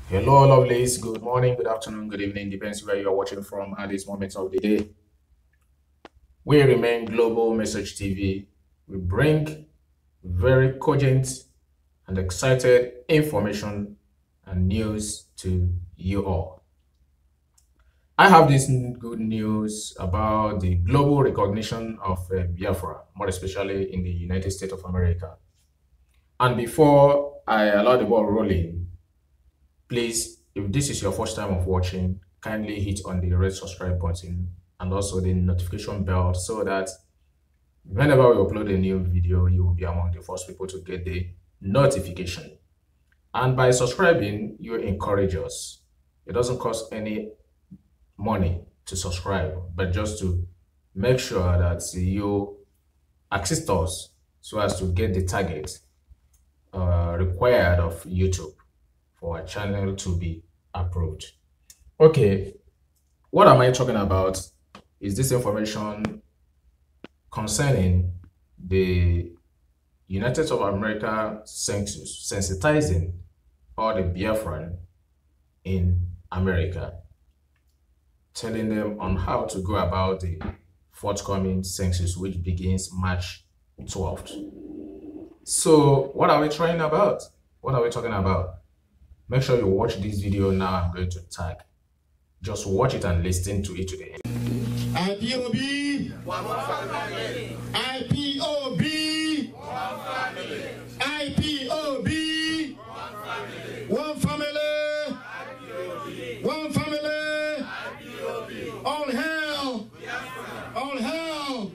Hello, lovelies. Good morning, good afternoon, good evening. Depends where you are watching from at this moment of the day. We remain Global Message TV. We bring very cogent and excited information and news to you all. I have this good news about the global recognition of Biafra, more especially in the United States of America. And before I allow the ball rolling, please, if this is your first time of watching, kindly hit on the red subscribe button and also the notification bell so that whenever we upload a new video, you will be among the first people to get the notification. And by subscribing, you encourage us. It doesn't cost any money to subscribe, but just to make sure that you assist us so as to get the target required of YouTube for our channel to be approved. Okay, what am I talking about? Is this information concerning the United States of America Census, sensitizing all the Biafran in America, telling them on how to go about the forthcoming census, which begins March 12th. So what are we trying about? What are we talking about? Make sure you watch this video now. I'm going to tag. Just watch it and listen to it to the end. IPOB, one family. IPOB, one family. IPOB, one family. IPOB, one family. IPOB, all hell, all hell,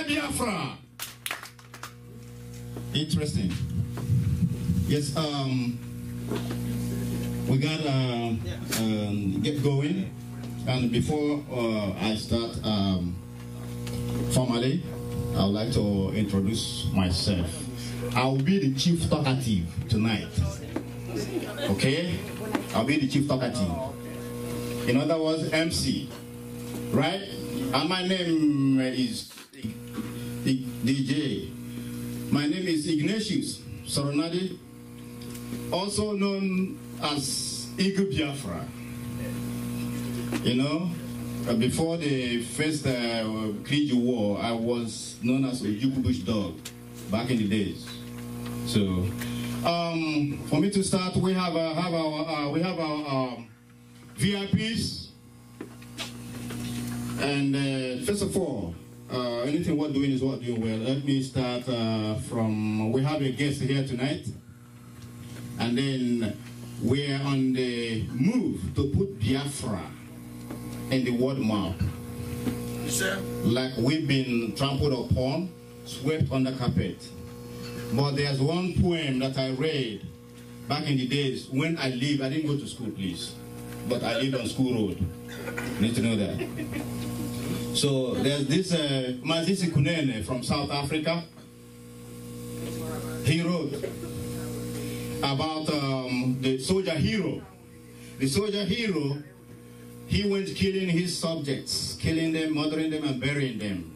Biafra. Interesting. Yes, we gotta get going, and before I start formally, I would like to introduce myself. I will be the chief talkative tonight. Okay, I'll be the chief talkative. In other words, MC, right? And my name is DJ. My name is Ignatius Soronadi, also known as Biafra. You know, before the first Kriji War, I was known as a Bush dog back in the days. So, for me to start, we have our VIPs, and first of all, anything we're doing is what we're doing well. Let me start from, we have a guest here tonight, and then we're on the move to put Biafra in the world map. Sure. Like we've been trampled upon, swept under carpet. But there's one poem that I read back in the days when I lived, I didn't go to school, please, but I lived on School Road. You need to know that. So there's this Mazisi Kunene from South Africa. He wrote about the soldier hero. The soldier hero, he went killing his subjects, killing them, murdering them, and burying them.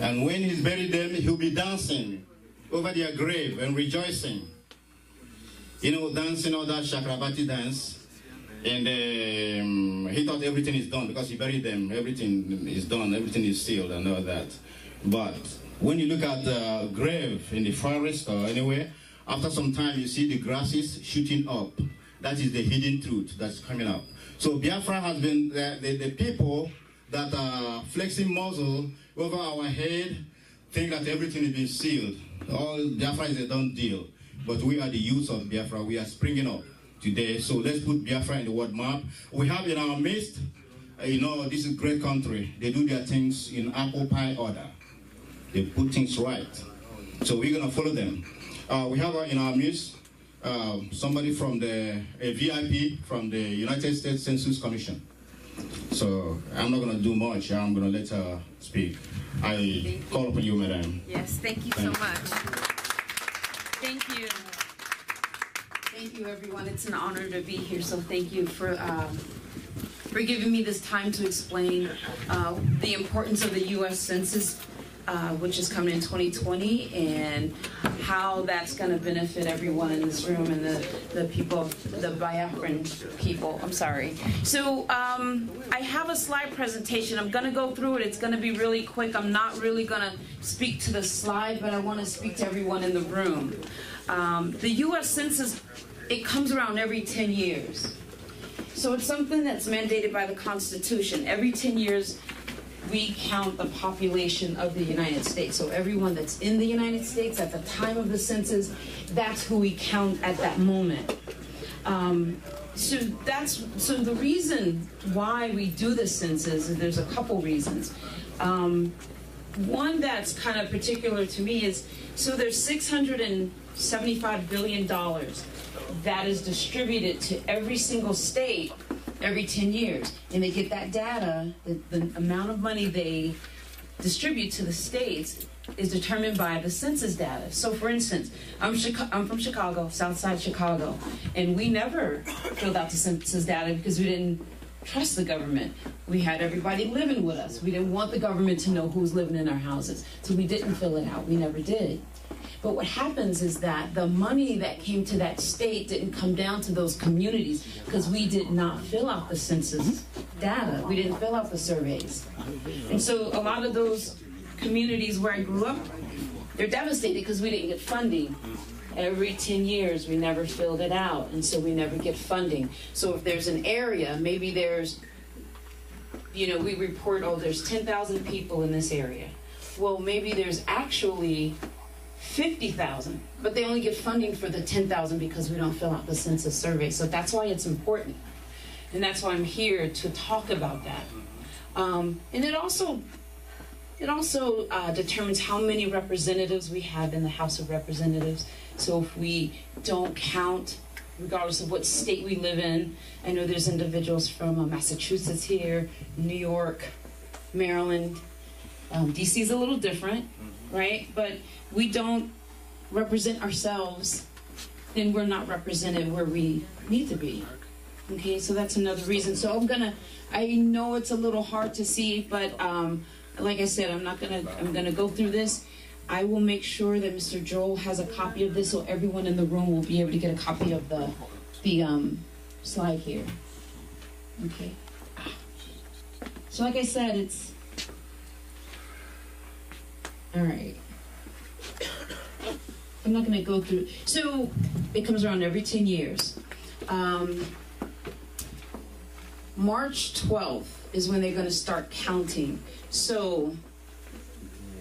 And when he's buried them, he'll be dancing over their grave and rejoicing. You know, dancing all that Chakrabarti dance. And he thought everything is done because he buried them. Everything is done, everything is sealed and all that. But when you look at the grave in the forest or anywhere, after some time you see the grasses shooting up. That is the hidden truth that's coming up. So Biafra has been the people that are flexing muzzle over our head, think that everything is being sealed. All Biafra is a done deal. But we are the youth of Biafra. We are springing up today. So let's put Biafra in the world map. We have in our midst, you know, this is a great country. They do their things in apple pie order. They put things right. So we're going to follow them. We have in our midst somebody from a VIP from the United States Census Commission. So I'm not going to do much. I'm going to let her speak. I call upon you, madam. Yes, thank you so much. Thank you. Thank you, everyone. It's an honor to be here. So thank you for giving me this time to explain the importance of the U.S. Census, which is coming in 2020, and how that's going to benefit everyone in this room and the people, the Biafran people. I'm sorry. So I have a slide presentation. I'm going to go through it. It's going to be really quick. I'm not really going to speak to the slide, but I want to speak to everyone in the room. The U.S. Census, it comes around every 10 years. So it's something that's mandated by the Constitution. Every 10 years, we count the population of the United States. So everyone that's in the United States at the time of the census, that's who we count at that moment. So the reason why we do the census, and there's a couple reasons. One that's kind of particular to me is, so there's $675 billion that is distributed to every single state every 10 years. And they get that data, the amount of money they distribute to the states is determined by the census data. So for instance, I'm from Chicago, South Side Chicago, and we never filled out the census data because we didn't trust the government. We had everybody living with us. We didn't want the government to know who's living in our houses. So we didn't fill it out. We never did. But what happens is that the money that came to that state didn't come down to those communities because we did not fill out the census data. We didn't fill out the surveys. And so a lot of those communities where I grew up, they're devastated because we didn't get funding. Every 10 years, we never filled it out, and so we never get funding. So if there's an area, maybe there's, we report, oh, there's 10,000 people in this area. Well, maybe there's actually 50,000, but they only get funding for the 10,000 because we don't fill out the census survey. So that's why it's important. And that's why I'm here to talk about that. And it also determines how many representatives we have in the House of Representatives. So if we don't count, regardless of what state we live in, I know there's individuals from Massachusetts here, New York, Maryland. DC is a little different, right? But we don't represent ourselves, then we're not represented where we need to be. Okay, so that's another reason. So I know it's a little hard to see, but like I said, I'm gonna go through this. I will make sure that Mr. Joel has a copy of this so everyone in the room will be able to get a copy of the slide here. Okay. So like I said, it's all right. I'm not going to go through. So it comes around every 10 years. March 12th is when they're going to start counting. So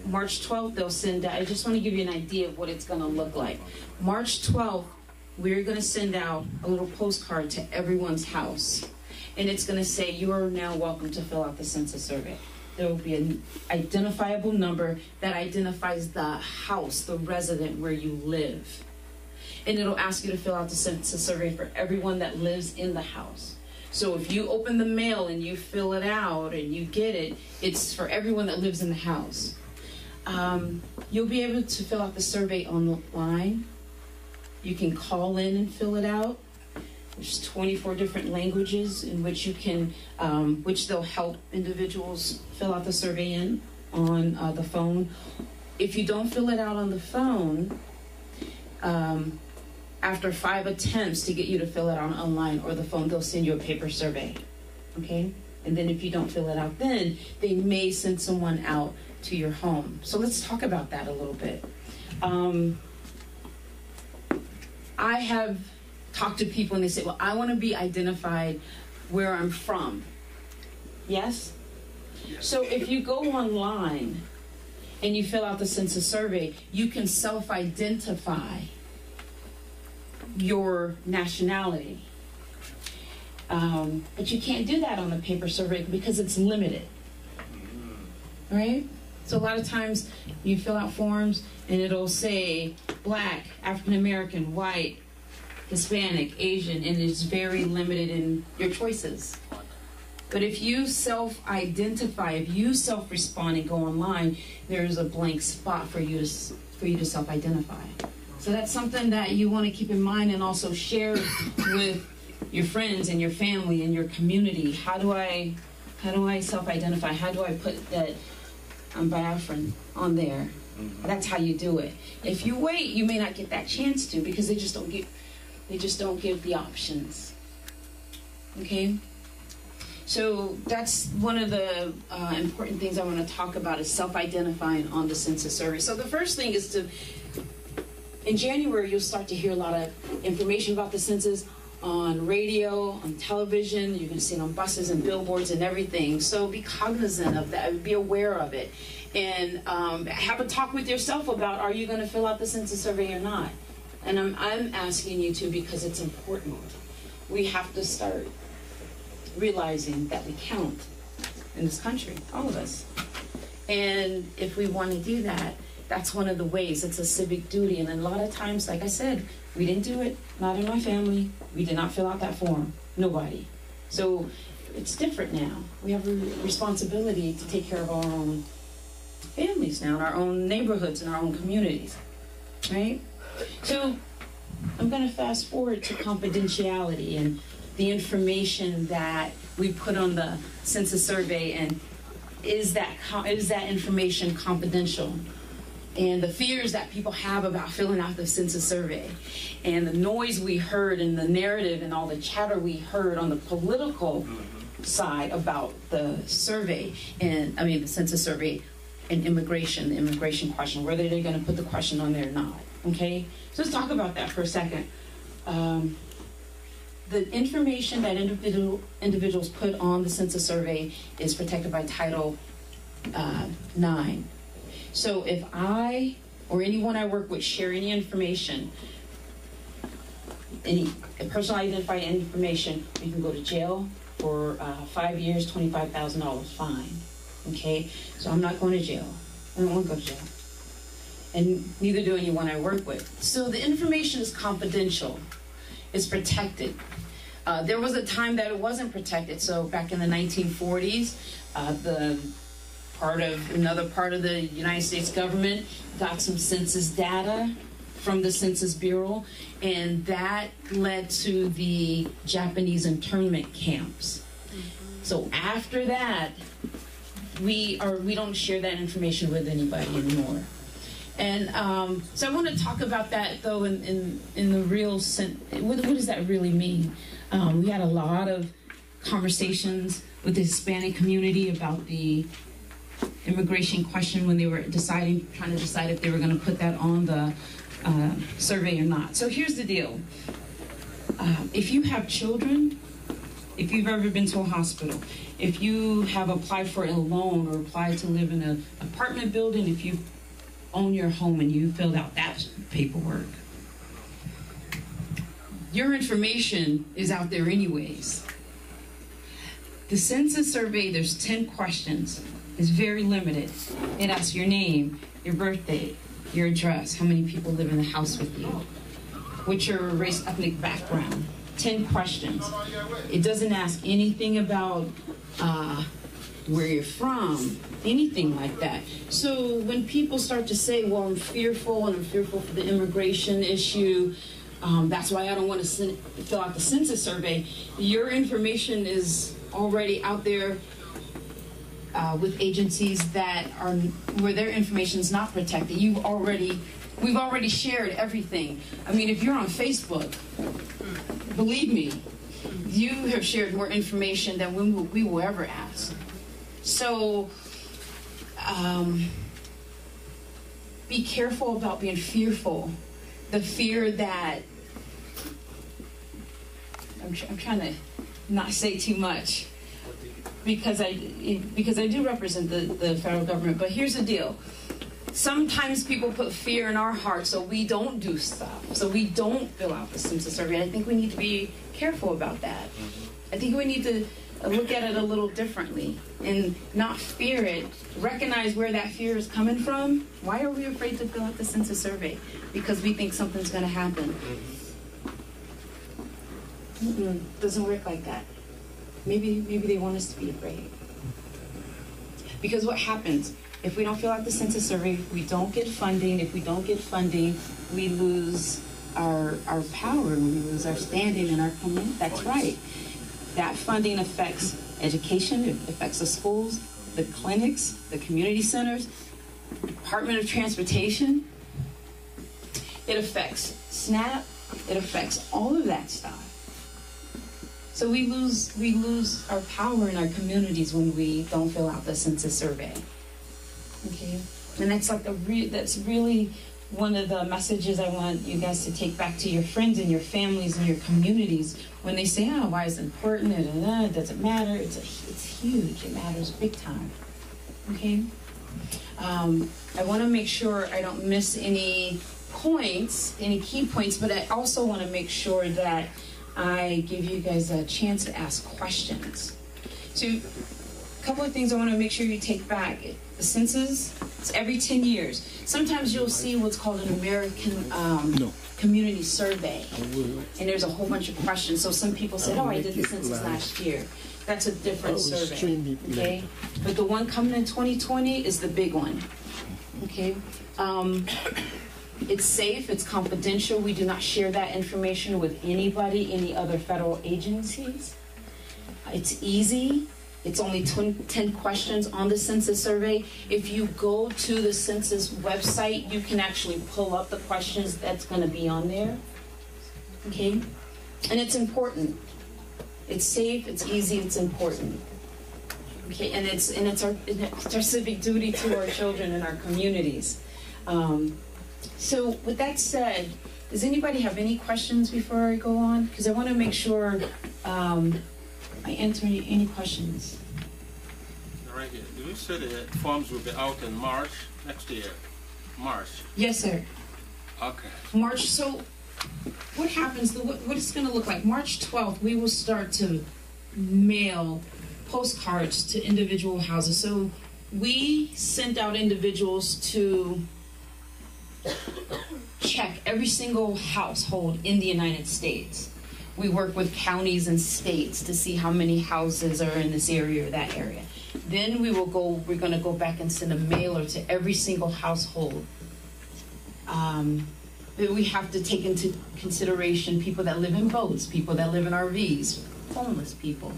March 12th, they'll send out, I just want to give you an idea of what it's going to look like. March 12th, we're going to send out a little postcard to everyone's house. And it's going to say, you are now welcome to fill out the census survey. There will be an identifiable number that identifies the house, the resident where you live. And it'll ask you to fill out the census survey for everyone that lives in the house. So if you open the mail and you fill it out and you get it, it's for everyone that lives in the house. You'll be able to fill out the survey online. You can call in and fill it out. There's 24 different languages in which you can, which they'll help individuals fill out the survey in on the phone. If you don't fill it out on the phone, after 5 attempts to get you to fill it out online or the phone, they'll send you a paper survey, okay? And then if you don't fill it out then, they may send someone out to your home. So let's talk about that a little bit. I have talked to people and they say, well, I want to be identified where I'm from. Yes? So if you go online and you fill out the census survey, you can self-identify your nationality. But you can't do that on the paper survey because it's limited. Right? So a lot of times you fill out forms and it'll say Black, African American, white, Hispanic, Asian, and it's very limited in your choices. But if you self-identify, if you self-respond and go online, there's a blank spot for you to self-identify. So that's something that you want to keep in mind and also share with your friends and your family and your community. How do I self-identify? How do I put that I'm Biafran on there? That's how you do it. If you wait, you may not get that chance to, because they just don't give the options. Okay? So that's one of the important things I want to talk about, is self-identifying on the census survey. So the first thing is in January, you'll start to hear a lot of information about the census on radio, on television. You're going to see it on buses and billboards and everything. So be cognizant of that. Be aware of it. And have a talk with yourself about, are you going to fill out the census survey or not? And I'm asking you to, because it's important. We have to start realizing that we count in this country, all of us. And if we want to do that, that's one of the ways. It's a civic duty. And a lot of times, like I said, we didn't do it. Not in my family. We did not fill out that form. Nobody. So it's different now. We have a responsibility to take care of our own families now, in our own neighborhoods, in our own communities. Right? So I'm going to fast forward to confidentiality and the information that we put on the census survey, and is that information confidential? And the fears that people have about filling out the census survey, and the noise we heard, and the narrative and all the chatter we heard on the political side about the survey, and the census survey and immigration, the immigration question, whether they're going to put the question on there or not. Okay, so let's talk about that for a second. The information that individuals put on the census survey is protected by Title 9. So if I or anyone I work with share any information, any personally identified information, you can go to jail for 5 years, $25,000 fine. Okay, so I'm not going to jail. I don't want to go to jail, and neither do anyone I work with. So the information is confidential. It's protected. There was a time that it wasn't protected. So back in the 1940s, another part of the United States government got some census data from the Census Bureau, and that led to the Japanese internment camps. So after that, we don't share that information with anybody anymore. And so I want to talk about that, though, in the real sense. What does that really mean? We had a lot of conversations with the Hispanic community about the immigration question when they were trying to decide if they were going to put that on the survey or not. So here's the deal. If you have children, if you've ever been to a hospital, if you have applied for a loan or applied to live in an apartment building, if you own your home and you filled out that paperwork, your information is out there anyways. The census survey, there's 10 questions. It's very limited. It asks your name, your birthday, your address, how many people live in the house with you, what's your race, ethnic background. 10 questions. It doesn't ask anything about where you're from, anything like that. So when people start to say, well, I'm fearful, and I'm fearful for the immigration issue, that's why I don't want to fill out the census survey, your information is already out there with agencies that are where their information is not protected. We've already shared everything. I mean, if you're on Facebook, believe me, you have shared more information than we will ever ask. So be careful about being fearful. The fear that, I'm trying to not say too much, because I do represent the federal government. But here's the deal. Sometimes people put fear in our hearts, so we don't do stuff. So we don't fill out the census survey. I think we need to be careful about that. I think we need to look at it a little differently and not fear it. Recognize where that fear is coming from. Why are we afraid to fill out the census survey? Because we think something's going to happen. Doesn't work like that. Maybe they want us to be afraid. Because what happens if we don't fill out the census survey? We don't get funding. If we don't get funding, we lose our power and we lose our standing in our community. That's right. That funding affects education. It affects the schools, the clinics, the community centers. Department of Transportation. It affects SNAP. It affects all of that stuff. So we lose our power in our communities when we don't fill out the census survey. Okay, and that's like that's really one of the messages I want you guys to take back to your friends and your families and your communities when they say, "Oh, why is it important? It doesn't matter." It's huge. It matters big time. Okay. I want to make sure I don't miss any points, any key points, but I also want to make sure that I give you guys a chance to ask questions. So a couple of things I want to make sure you take back. The census, it's every 10 years. Sometimes you'll see what's called an American community survey, and there's a whole bunch of questions. So some people said, "Oh, I did the census last year." That's a different survey, okay? But the one coming in 2020 is the big one, okay? It's safe, it's confidential. We do not share that information with anybody, any other federal agencies. It's easy. It's only 10 questions on the census survey. If you go to the census website, you can actually pull up the questions that's going to be on there. Okay? And it's important. It's safe, it's easy, it's important. Okay, and it's our civic duty to our children and our communities. So with that said, does anybody have any questions before I go on? Because I want to make sure I answer any questions. Right here. Do you say the forms will be out in March next year? March? Yes, sir. Okay. March. So what happens, what it's going to look like, March 12th, we will start to mail postcards to individual houses. So we sent out individuals to check every single household in the United States. We work with counties and states to see how many houses are in this area or that area. Then we're going to go back and send a mailer to every single household. We have to take into consideration people that live in boats, people that live in RVs, homeless people,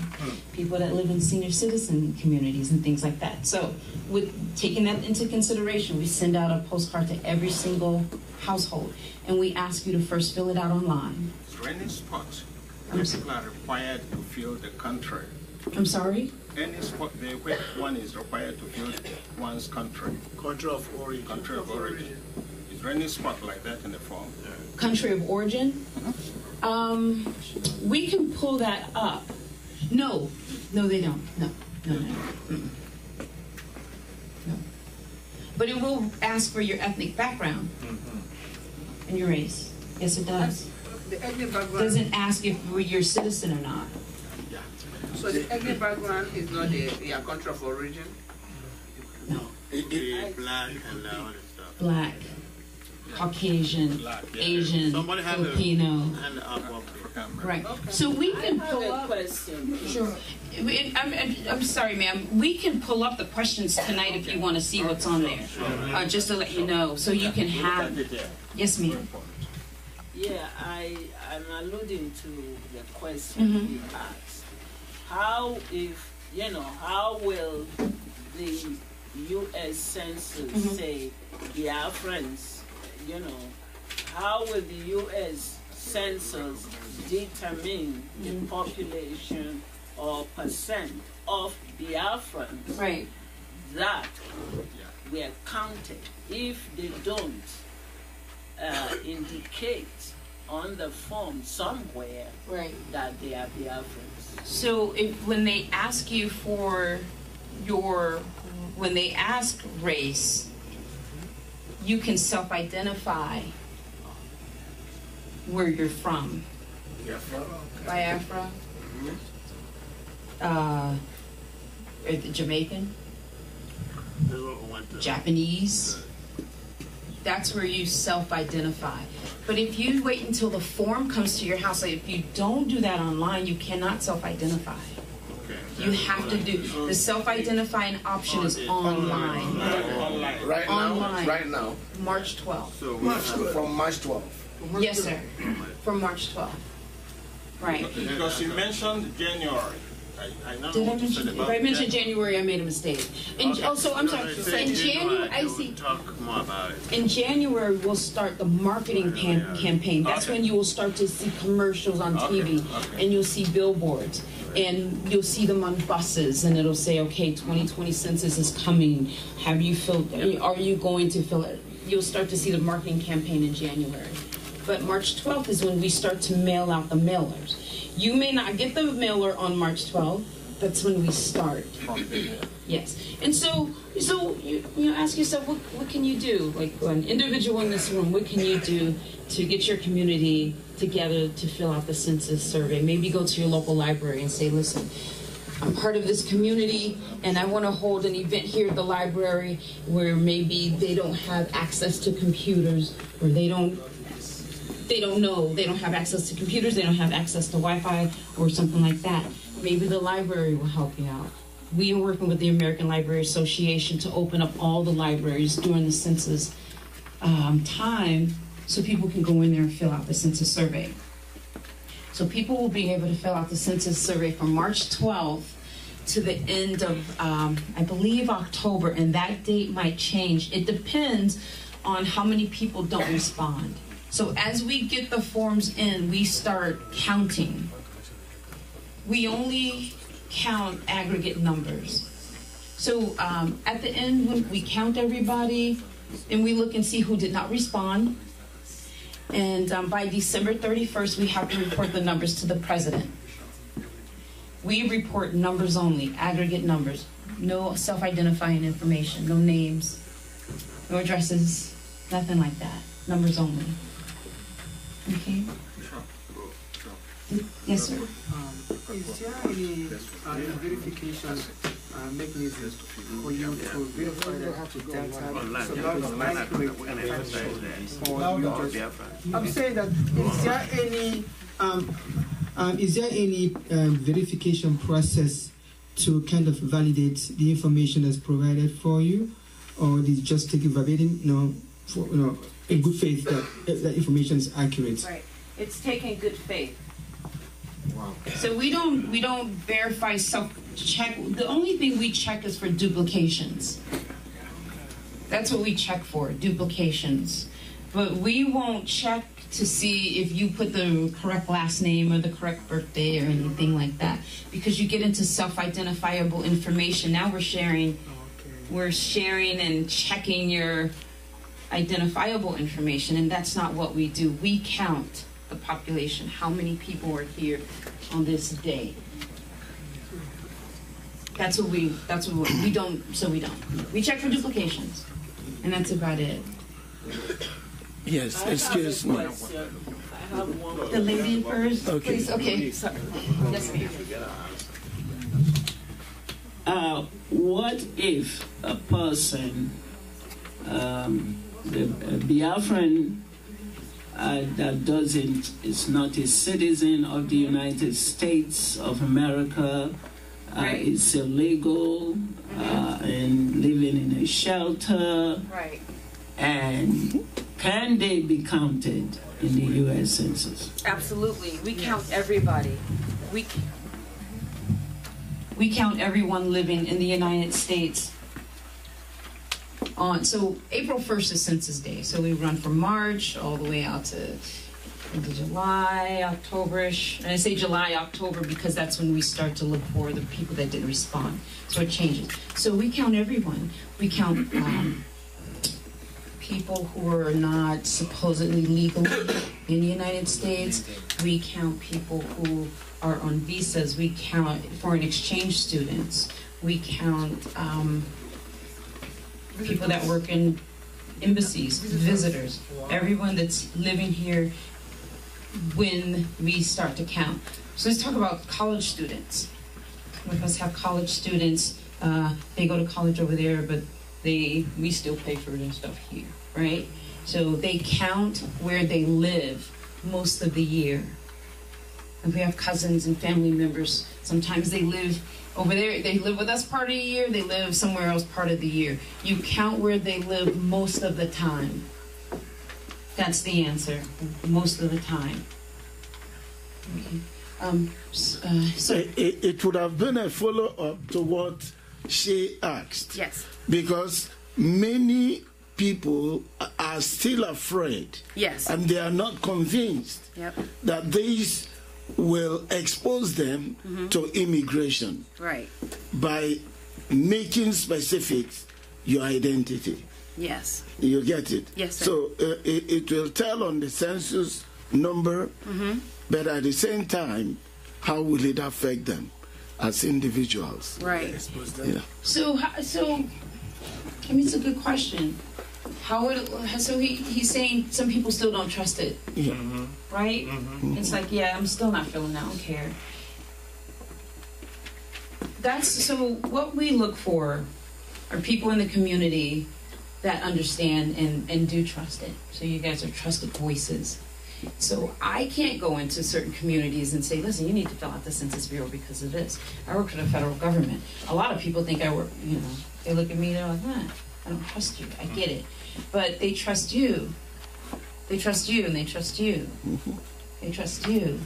people that live in senior citizen communities and things like that. So with taking that into consideration, we send out a postcard to every single household, and we ask you to first fill it out online. Is there any spot where people are required to fill the country? I'm sorry? Any spot there where one is required to fill one's country? Country of origin. Country of origin. Is there any spot like that in the form? Country of origin? We can pull that up. No, they don't. No. But it will ask for your ethnic background and your race. Yes, it does. The ethnic background Doesn't ask if you're a citizen or not. Yeah. So the ethnic background is not your country of origin? No. Black and all that stuff. Black, Caucasian, Black, yeah. Asian, Somebody have a- Filipino. And Right. So we can I pull have a up. question. Sure. I'm sorry, ma'am. We can pull up the questions tonight if you want to see what's on there. Just to let you know, so you can have. Yes, ma'am. Yeah, I'm alluding to the question he asked. How will the U.S. Census say Biafrans, how will the U.S. Census determine the population or percent of Biafrans Right. that were counted if they don't indicate on the form somewhere Right. that they are Biafrans? So when they ask you for when they ask race, you can self-identify where you're from. Biafra. Jamaican. Japanese. That's where you self-identify. But if you wait until the form comes to your house, like if you don't do that online, you cannot self-identify. You have to do the self-identifying option is online. Right Online. now, right now. March 12th. From March 12th. Yes, sir. From March 12th. Right. Because you mentioned January. I know Did I what you said mention? If about I mentioned that. January, I made a mistake. And Okay. also, I'm No, sorry. no, you said In January, I we'll see. talk more about it. In January, we'll start the marketing campaign. That's Okay. when you will start to see commercials on Okay, TV, okay. and you'll see billboards, and you'll see them on buses, and it'll say, "Okay, 2020 census is coming. Have you filled? Are you going to fill it?" You'll start to see the marketing campaign in January. But March 12th is when we start to mail out the mailers. You may not get the mailer on March 12th. That's when we start. Yes. And so you ask yourself, what can you do? Like an individual in this room, what can you do to get your community together to fill out the census survey? Maybe go to your local library and say, listen, I'm part of this community and I want to hold an event here at the library where maybe they don't have access to computers, or they don't have access to computers, they don't have access to Wi-Fi or something like that. Maybe the library will help you out. We are working with the American Library Association to open up all the libraries during the census time so people can go in there and fill out the census survey. So people will be able to fill out the census survey from March 12th to the end of, I believe, October, and that date might change. It depends on how many people don't respond. So as we get the forms in, we start counting. We only count aggregate numbers. So at the end, when we count everybody, and we look and see who did not respond. And by December 31st, we have to report the numbers to the president. We report numbers only, aggregate numbers. No self-identifying information, no names, no addresses, nothing like that. Numbers only. Okay? Yes, sir. Is there any verification mechanism for you to verify that data Online, so yeah, that is online, accurate I can emphasize that. or you just, Biafran. I'm saying that is there any verification process to kind of validate the information that's provided for you, or did you just take it verbatim, in good faith that information is accurate? Right. It's taking good faith. Wow. So we don't verify self-check. The only thing we check is for duplications. That's what we check for, duplications. But we won't check to see if you put the correct last name or the correct birthday or anything like that, because you get into self-identifiable information. Now we're sharing and checking your identifiable information, and that's not what we do. We count the population, how many people are here on this day. We don't. We check for duplications, and that's about it. Yes, excuse me. I have one. The lady first, Okay. please. Okay. Sorry. Yes, ma'am. What if a person, the Biafran that is not a citizen of the United States of America, Right. is illegal and living in a shelter, Right. and can they be counted in the U.S. Census? Absolutely. We count everybody. We count everyone living in the United States. So April 1st is Census Day. So we run from March all the way out to into July, October-ish. And I say July, October because that's when we start to look for the people that didn't respond. So it changes. So we count everyone. We count people who are not supposedly legal in the United States. We count people who are on visas. We count foreign exchange students. We count people that work in embassies, visitors, everyone that's living here when we start to count. So let's talk about college students. Some of us have college students. They go to college over there, but we still pay for their stuff here, right? So they count where they live most of the year. And we have cousins and family members. Sometimes they live over there. They live with us part of the year. They live somewhere else part of the year. You count where they live most of the time. That's the answer. Most of the time. Okay. So it would have been a follow-up to what she asked. yes, Because many people are still afraid. yes, And they are not convinced yep, that this will expose them to immigration right, by making specific your identity. yes, You get it? Yes, sir. So it will tell on the census number, but at the same time, how will it affect them as individuals? right. Yeah. So, I mean, it's a good question. How would so he's saying some people still don't trust it, Yeah. right? It's like, yeah, I'm still not feeling that. I don't care. That's so. What we look for are people in the community that understand and do trust it. So you guys are trusted voices. So I can't go into certain communities and say, listen, you need to fill out the Census Bureau because of this. I work for the federal government. A lot of people think I work, you know, they look at me, they're like, I don't trust you. I get it. But they trust you. They trust you and they trust you. They trust you.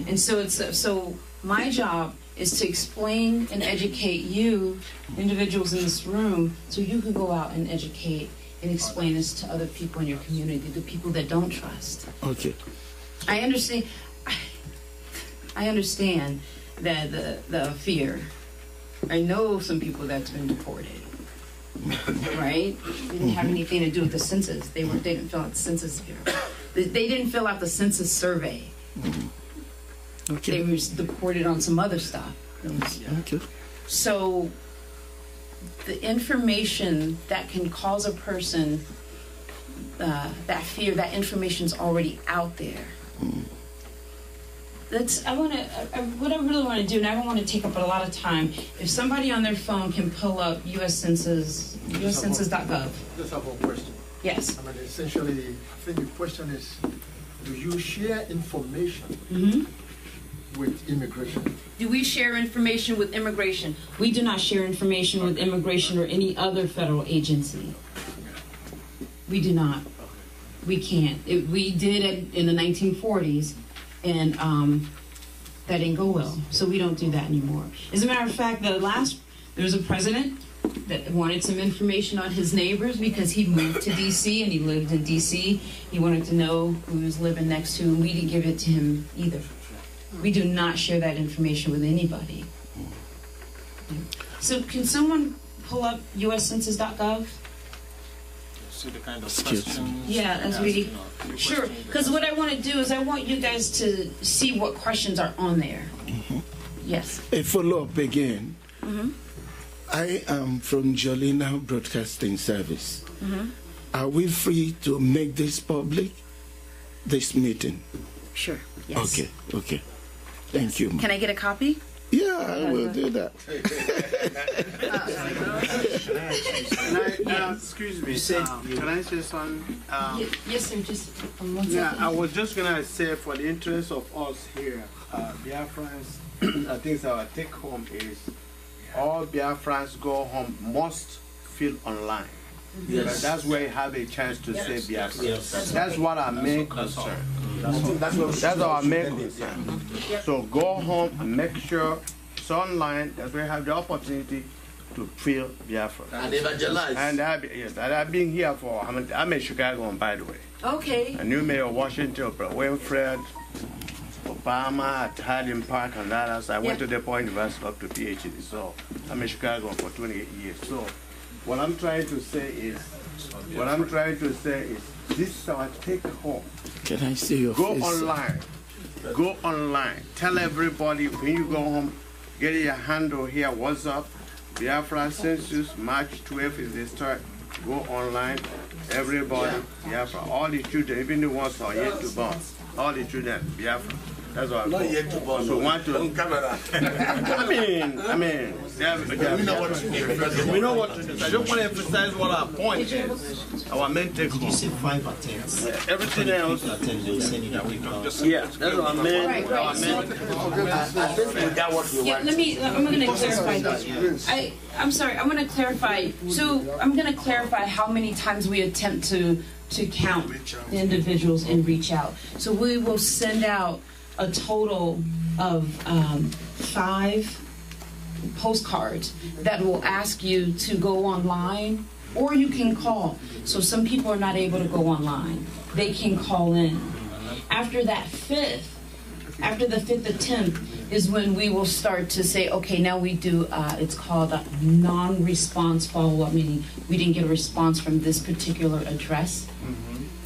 And so so my job is to explain and educate you, individuals in this room, so you can go out and educate and explain this to other people in your community, the people that don't trust. Okay. I understand. I understand that the fear. I know some people that's been deported, right? They didn't have anything to do with the census. They didn't fill out the Census Bureau. They didn't fill out the census survey. Okay. They were deported on some other stuff. Okay. So the information that can cause a person that fear, that information's already out there. What I really want to do, and I don't want to take up a lot of time, if somebody on their phone can pull up US Census, uscensus.gov. Just have one question. Yes. I mean, essentially, I think the question is, do you share information with immigration? Do we share information with immigration? We do not share information with immigration or any other federal agency. We do not. We can't. We did it in the 1940s, and that didn't go well. So we don't do that anymore. As a matter of fact, there was a president that wanted some information on his neighbors because he moved to D.C. and he lived in D.C. He wanted to know who he was living next to, and we didn't give it to him either. We do not share that information with anybody. So can someone pull up uscensus.gov? See the kind of questions. Yeah, that's really sure. Because what I want to do is I want you guys to see what questions are on there. Yes. A follow-up again. I am from Jolina Broadcasting Service. Are we free to make this public, this meeting? Sure. Yes. Okay. Thank you. Can I get a copy? Yeah, I will do that. Excuse me, can I say something? Yes, sir. Just one second. Yeah, I was just going to say, for the interest of us here, Biafrans, I think our take home is all Biafrans go home must feel online. Yes. That's where you have a chance to say Biafra. Yes. That's what our main concern. That's our main concern. So go home and make sure it's online. That's where you have the opportunity to feel Biafra. And evangelize. And I've been here for, I'm a Chicagoan, by the way. Okay. A new mayor of Washington, Wilfred, Obama, at Highland Park, and others. I went to DePaul University up to PhD. So I'm a Chicagoan for 28 years. So what I'm trying to say is, this is our take home. Can I see your Go face? online. Go online. Tell everybody when you go home, get your handle here, WhatsApp, Biafran Census, March 12th is the start. Go online. Everybody, Biafra. All the children, even the ones who are yet to born, all the children, Biafra. That's what I'm Not yet to born. So want to. On camera. I mean, we know what to do. We know what to do. I just want to emphasize what our point is. Our main take home. You say 5 attempts. Everything else. They'll send you that way. Yeah, that's our main. Right. I think we got what we want. I'm going to clarify this. I'm sorry, I'm going to clarify. So I'm going to clarify how many times we attempt to count the individuals and reach out. So we will send out a total of 5 postcards that will ask you to go online, or you can call. So some people are not able to go online. They can call in. After that 5th, after the 5th attempt is when we will start to say, okay, now we do, it's called a non-response follow-up, meaning we didn't get a response from this particular address.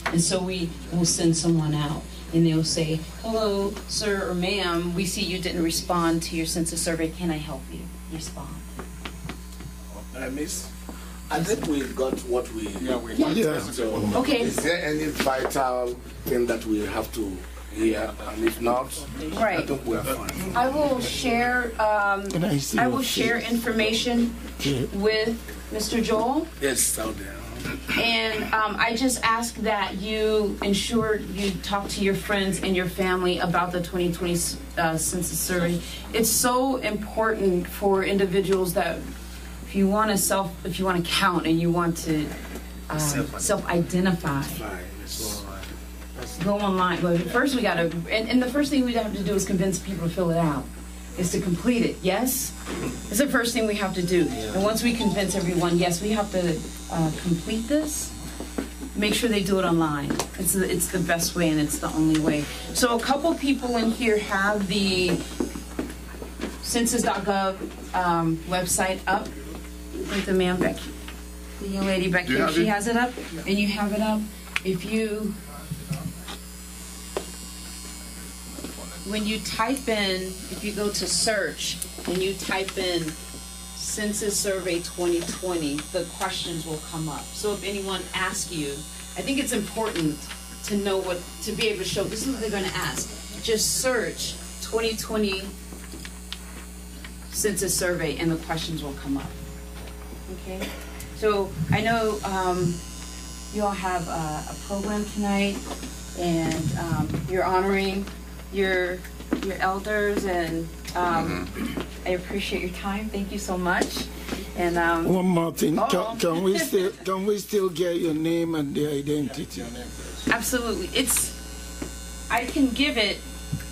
And so we will send someone out and they'll say, hello, sir or ma'am, we see you didn't respond to your census survey. Can I help you respond? Miss, I think we got what we... Yeah. So, okay. Is there any vital thing that we have to hear? And if not, right. I think we're fine. I will share, I will share information with Mr. Joel. Yes, out there. And I just ask that you ensure you talk to your friends and your family about the 2020 census survey. It's so important for individuals that if you want to count and you want to self-identify, go online. But first we got to, and the first thing we have to do is convince people to fill it out. Is to complete it, yes? It's the first thing we have to do. And once we convince everyone, yes, we have to complete this, make sure they do it online. It's the best way and it's the only way. So a couple people in here have the census.gov website up. I think the man back, the young lady back here, she has it up, and you have it up. When you type in, if you go to search and you type in Census Survey 2020, the questions will come up. So if anyone asks you, I think it's important to know to be able to show, this is what they're going to ask. Just search 2020 Census Survey and the questions will come up. Okay? So I know you all have a program tonight and you're honoring your elders, and I appreciate your time. Thank you so much. And one more thing, can we still get your name and the identity? Absolutely. I can give it.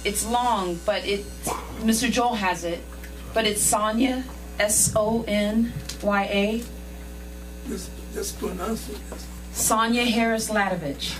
It's long, but Mr. Joel has it, but it's Sonya, Sonya. Just pronounce it. Sonya Harris Ladovich.